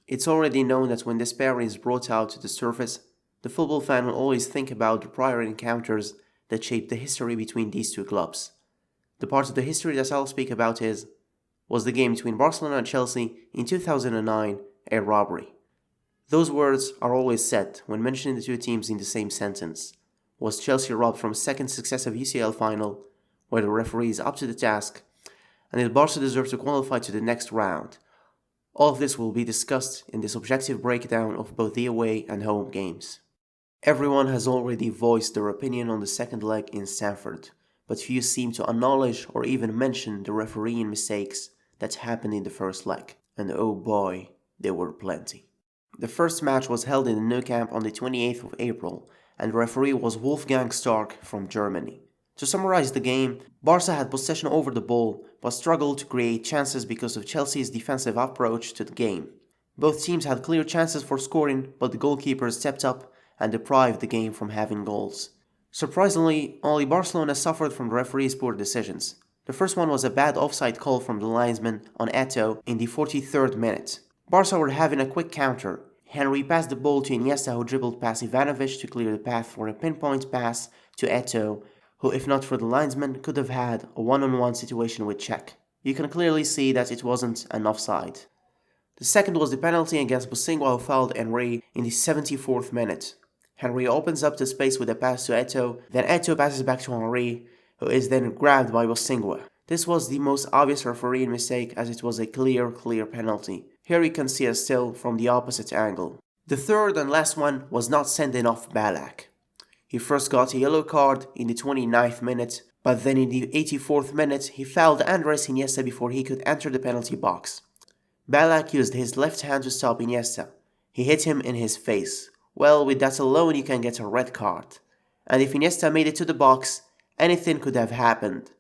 It's already known that when despair is brought out to the surface, the football fan will always think about the prior encounters that shaped the history between these two clubs. The part of the history that I'll speak about was the game between Barcelona and Chelsea in 2009, a robbery. Those words are always said when mentioning the two teams in the same sentence. Was Chelsea robbed from a second successive UCL final, where the referee is up to the task, and did Barca deserve to qualify to the next round? All of this will be discussed in this objective breakdown of both the away and home games. Everyone has already voiced their opinion on the second leg in Stamford, but few seem to acknowledge or even mention the refereeing mistakes that happened in the first leg, and oh boy, there were plenty. The first match was held in the Nou Camp on the 28th of April, and the referee was Wolfgang Stark from Germany. To summarize the game, Barca had possession over the ball, but struggled to create chances because of Chelsea's defensive approach to the game. Both teams had clear chances for scoring, but the goalkeeper stepped up and deprived the game from having goals. Surprisingly, only Barcelona suffered from the referee's poor decisions. The first one was a bad offside call from the linesman on Eto'o in the 43rd minute. Barca were having a quick counter. Henry passed the ball to Iniesta, who dribbled past Ivanovic to clear the path for a pinpoint pass to Eto'o, who, if not for the linesman, could have had a one-on-one situation with Cech. You can clearly see that it wasn't an offside. The second was the penalty against Bosingwa, who fouled Henry in the 74th minute. Henry opens up the space with a pass to Eto'o, then Eto'o passes back to Henry, who is then grabbed by Bosingwa. This was the most obvious refereeing mistake, as it was a clear penalty. Here you can see a still from the opposite angle. The third and last one was not sending off Ballack. He first got a yellow card in the 29th minute, but then in the 84th minute he fouled Andres Iniesta before he could enter the penalty box. Ballack used his left hand to stop Iniesta. He hit him in his face. Well, with that alone you can get a red card. And if Iniesta made it to the box, anything could have happened.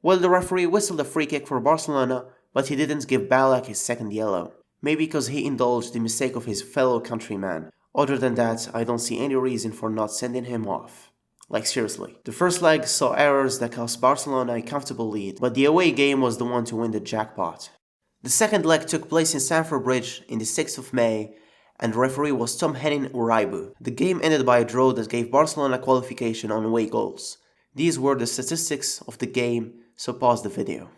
Well, the referee whistled a free kick for Barcelona, but he didn't give Ballack his second yellow. Maybe because he indulged the mistake of his fellow countryman. Other than that, I don't see any reason for not sending him off. Like seriously. The first leg saw errors that cost Barcelona a comfortable lead, but the away game was the one to win the jackpot. The second leg took place in Stamford Bridge in the 6th of May, and the referee was Tom Henning Uraibu. The game ended by a draw that gave Barcelona qualification on away goals. These were the statistics of the game, so pause the video.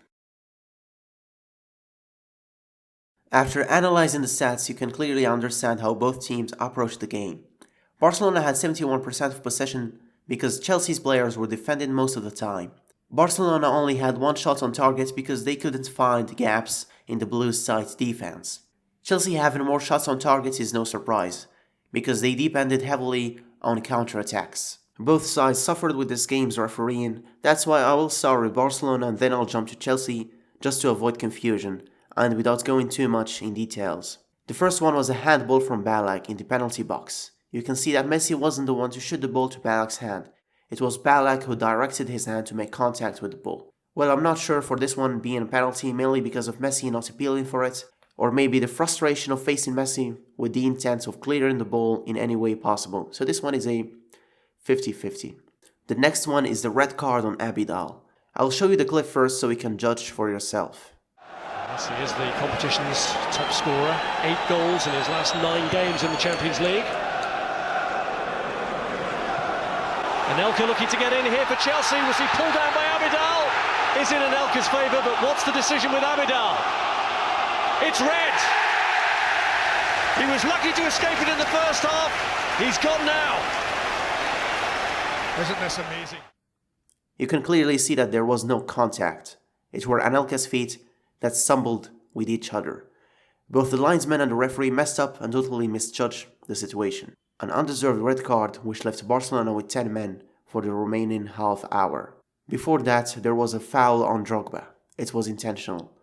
After analyzing the stats, you can clearly understand how both teams approached the game. Barcelona had 71% of possession because Chelsea's players were defending most of the time. Barcelona only had one shot on target because they couldn't find gaps in the Blues' side's defense. Chelsea having more shots on target is no surprise, because they depended heavily on counter-attacks. Both sides suffered with this game's refereeing, that's why I will start with Barcelona and then I'll jump to Chelsea, just to avoid confusion, and without going too much in details. The first one was a handball from Ballack in the penalty box. You can see that Messi wasn't the one to shoot the ball to Ballack's hand. It was Ballack who directed his hand to make contact with the ball. Well, I'm not sure for this one being a penalty, mainly because of Messi not appealing for it, or maybe the frustration of facing Messi with the intent of clearing the ball in any way possible. So this one is a 50-50. The next one is the red card on Abidal. I'll show you the clip first so you can judge for yourself. Messi is the competition's top scorer, 8 goals in his last 9 games in the Champions League. Anelka looking to get in here for Chelsea. Was he pulled down by Abidal? Is in Anelka's favour, but what's the decision with Abidal? It's red. He was lucky to escape it in the first half. He's gone now. Isn't this amazing? You can clearly see that there was no contact. It were Anelka's feet that stumbled with each other. Both the linesman and the referee messed up and totally misjudged the situation. An undeserved red card which left Barcelona with 10 men for the remaining half hour. Before that, there was a foul on Drogba. It was intentional.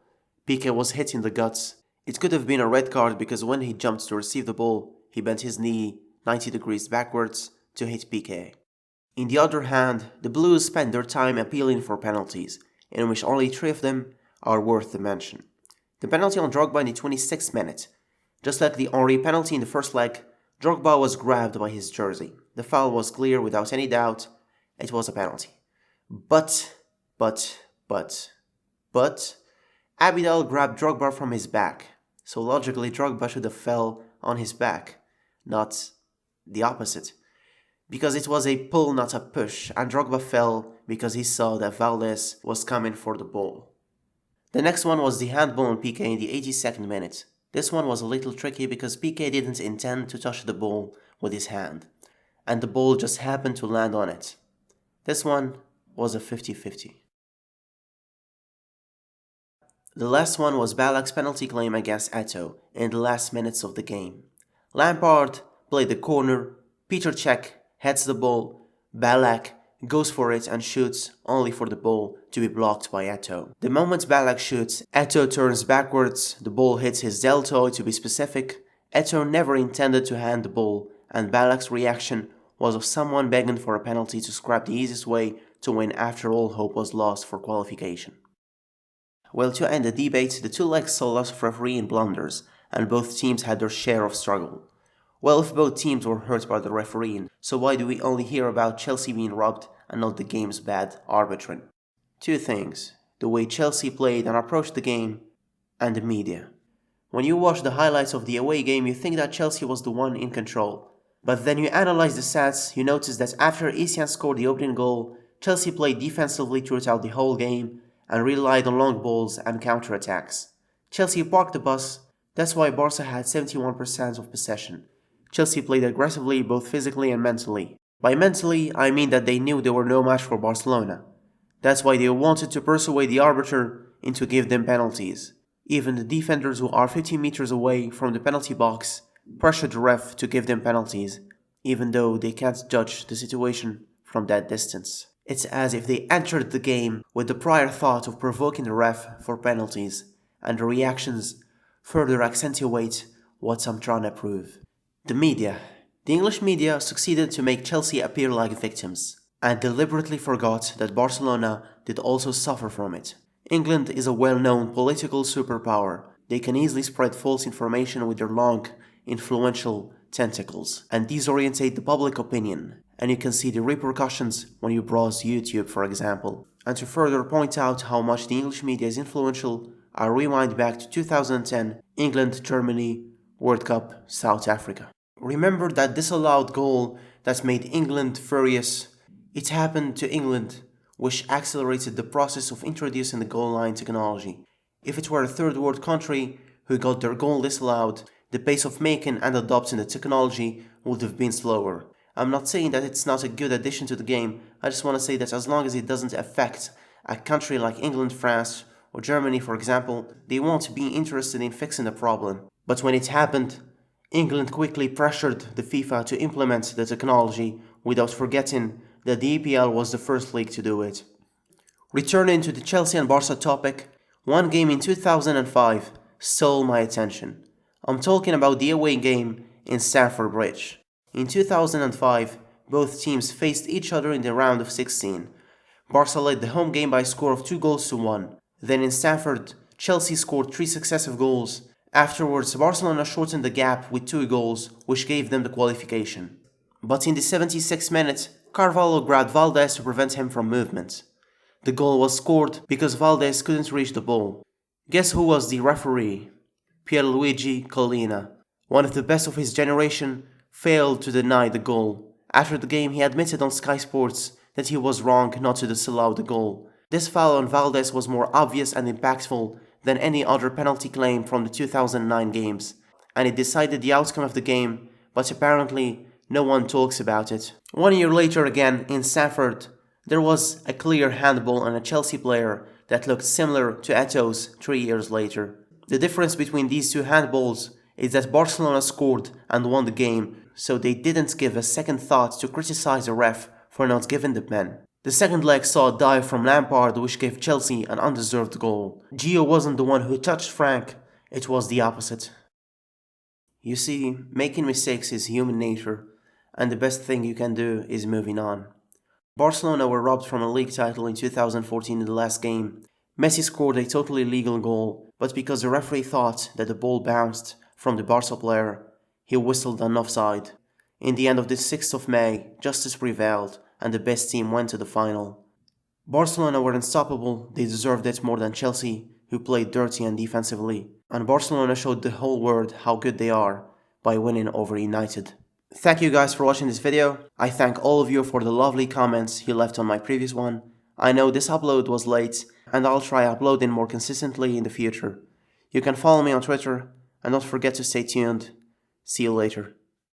Piqué was hit in the guts. It could have been a red card because when he jumped to receive the ball, he bent his knee 90 degrees backwards to hit Piqué. On the other hand, the Blues spent their time appealing for penalties, in which only 3 of them are worth the mention. The penalty on Drogba in the 26th minute. Just like the Henry penalty in the first leg, Drogba was grabbed by his jersey. The foul was clear without any doubt. It was a penalty. But, Abidal grabbed Drogba from his back. So logically, Drogba should have fell on his back, not the opposite. Because it was a pull, not a push, and Drogba fell because he saw that Valdez was coming for the ball. The next one was the handball on Piqué in the 82nd minute. This one was a little tricky because Piqué didn't intend to touch the ball with his hand, and the ball just happened to land on it. This one was a 50-50. The last one was Balak's penalty claim against Eto'o in the last minutes of the game. Lampard played the corner, Peter Cech heads the ball, Balak goes for it and shoots, only for the ball to be blocked by Eto'o. The moment Balak shoots, Eto'o turns backwards, the ball hits his deltoid to be specific. Eto'o never intended to hand the ball, and Balak's reaction was of someone begging for a penalty to scrap the easiest way to win after all hope was lost for qualification. Well, to end the debate, the two legs saw lots of refereeing blunders, and both teams had their share of struggle. Well, if both teams were hurt by the refereeing, so why do we only hear about Chelsea being robbed and not the game's bad arbitring? Two things: the way Chelsea played and approached the game, and the media. When you watch the highlights of the away game, you think that Chelsea was the one in control. But then you analyze the stats, you notice that after Essien scored the opening goal, Chelsea played defensively throughout the whole game and relied on long balls and counter-attacks. Chelsea parked the bus, that's why Barca had 71% of possession. Chelsea played aggressively both physically and mentally. By mentally, I mean that they knew they were no match for Barcelona. That's why they wanted to persuade the arbiter into giving them penalties. Even the defenders who are 50 meters away from the penalty box pressured the ref to give them penalties, even though they can't judge the situation from that distance. It's as if they entered the game with the prior thought of provoking the ref for penalties, and the reactions further accentuate what I'm trying to prove. The media. The English media succeeded to make Chelsea appear like victims, and deliberately forgot that Barcelona did also suffer from it. England is a well-known political superpower. They can easily spread false information with their long, influential tentacles, and disorientate the public opinion. And you can see the repercussions when you browse YouTube, for example. And to further point out how much the English media is influential, I rewind back to 2010, England, Germany, World Cup, South Africa. Remember that disallowed goal that made England furious? It happened to England, which accelerated the process of introducing the goal line technology. If it were a third world country who got their goal disallowed, the pace of making and adopting the technology would have been slower. I'm not saying that it's not a good addition to the game, I just want to say that as long as it doesn't affect a country like England, France, or Germany, for example, they won't be interested in fixing the problem. But when it happened, England quickly pressured the FIFA to implement the technology without forgetting that the EPL was the first league to do it. Returning to the Chelsea and Barca topic, one game in 2005 stole my attention. I'm talking about the away game in Stamford Bridge. In 2005, both teams faced each other in the round of 16. Barca led the home game by a score of 2-1. Then in Stamford, Chelsea scored 3 successive goals. Afterwards, Barcelona shortened the gap with 2 goals, which gave them the qualification. But in the 76th minute, Carvalho grabbed Valdez to prevent him from movement. The goal was scored because Valdez couldn't reach the ball. Guess who was the referee? Pierluigi Collina, one of the best of his generation, failed to deny the goal. After the game, he admitted on Sky Sports that he was wrong not to disallow the goal. This foul on Valdez was more obvious and impactful than any other penalty claim from the 2009 games, and it decided the outcome of the game, but apparently no one talks about it. 1 year later again, in Stamford, there was a clear handball on a Chelsea player that looked similar to Eto'o's 3 years later. The difference between these two handballs is that Barcelona scored and won the game, so they didn't give a second thought to criticize the ref for not giving the pen. The second leg saw a dive from Lampard which gave Chelsea an undeserved goal. Gio wasn't the one who touched Frank, it was the opposite. You see, making mistakes is human nature, and the best thing you can do is moving on. Barcelona were robbed from a league title in 2014 in the last game. Messi scored a totally legal goal, but because the referee thought that the ball bounced from the Barca player, he whistled an offside. In the end of the 6th of May, justice prevailed and the best team went to the final. Barcelona were unstoppable, they deserved it more than Chelsea, who played dirty and defensively. and Barcelona showed the whole world how good they are by winning over United. Thank you guys for watching this video. I thank all of you for the lovely comments you left on my previous one. I know this upload was late, and I'll try uploading more consistently in the future. You can follow me on Twitter, and don't forget to stay tuned. See you later.